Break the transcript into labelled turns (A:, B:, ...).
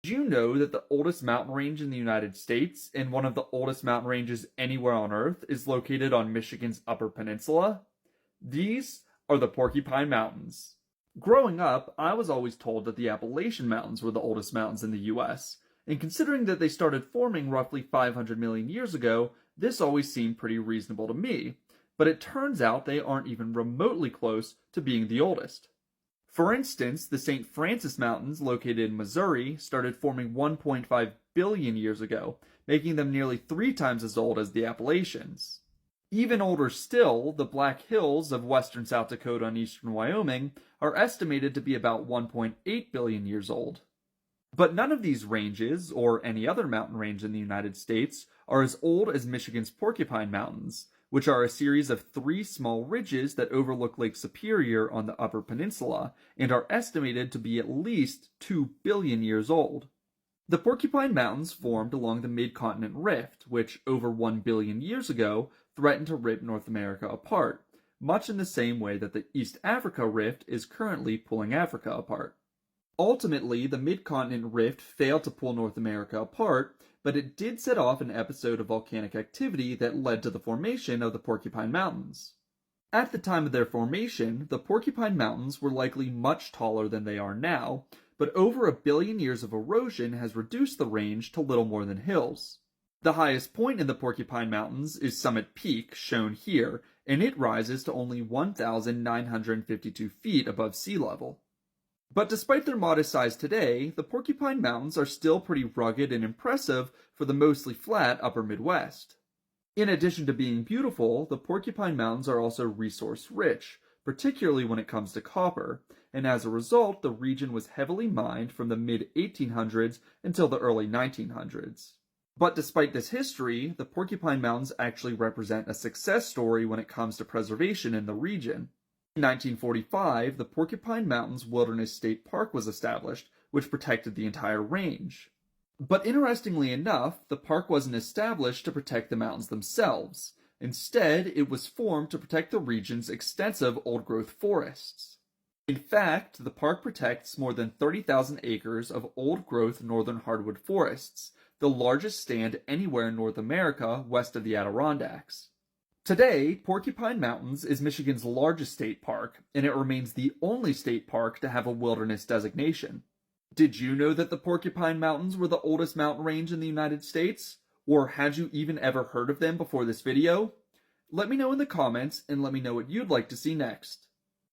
A: Did you know that the oldest mountain range in the United States and one of the oldest mountain ranges anywhere on Earth is located on Michigan's Upper Peninsula? These are the Porcupine Mountains. Growing up, I was always told that the Appalachian Mountains were the oldest mountains in the US, and considering that they started forming roughly 500 million years ago, this always seemed pretty reasonable to me. But it turns out they aren't even remotely close to being the oldest. For instance, the St. Francis Mountains, located in Missouri, started forming 1.5 billion years ago, making them nearly 3 times as old as the Appalachians. Even older still, the Black Hills of western South Dakota and eastern Wyoming are estimated to be about 1.8 billion years old. But none of these ranges, or any other mountain range in the United States, are as old as Michigan's Porcupine Mountains, which are a series of 3 small ridges that overlook Lake Superior on the Upper Peninsula and are estimated to be at least 2 billion years old. The Porcupine Mountains formed along the Mid-Continent Rift, which over 1 billion years ago threatened to rip North America apart, much in the same way that the East Africa Rift is currently pulling Africa apart. Ultimately, the Mid-Continent Rift failed to pull North America apart, but it did set off an episode of volcanic activity that led to the formation of the Porcupine Mountains. At the time of their formation, the Porcupine Mountains were likely much taller than they are now, but over 1 billion years of erosion has reduced the range to little more than hills. The highest point in the Porcupine Mountains is Summit Peak, shown here, and it rises to only 1,952 feet above sea level. But despite their modest size today, the Porcupine Mountains are still pretty rugged and impressive for the mostly flat upper Midwest. In addition to being beautiful, the Porcupine Mountains are also resource-rich, particularly when it comes to copper, and as a result, the region was heavily mined from the mid-1800s until the early 1900s. But despite this history, the Porcupine Mountains actually represent a success story when it comes to preservation in the region. In 1945, the Porcupine Mountains Wilderness State Park was established, which protected the entire range. But interestingly enough, the park wasn't established to protect the mountains themselves. Instead, it was formed to protect the region's extensive old-growth forests. In fact, the park protects more than 30,000 acres of old-growth northern hardwood forests, the largest stand anywhere in North America west of the Adirondacks. Today, Porcupine Mountains is Michigan's largest state park, and it remains the only state park to have a wilderness designation. Did you know that the Porcupine Mountains were the oldest mountain range in the United States? Or had you even ever heard of them before this video? Let me know in the comments, and let me know what you'd like to see next.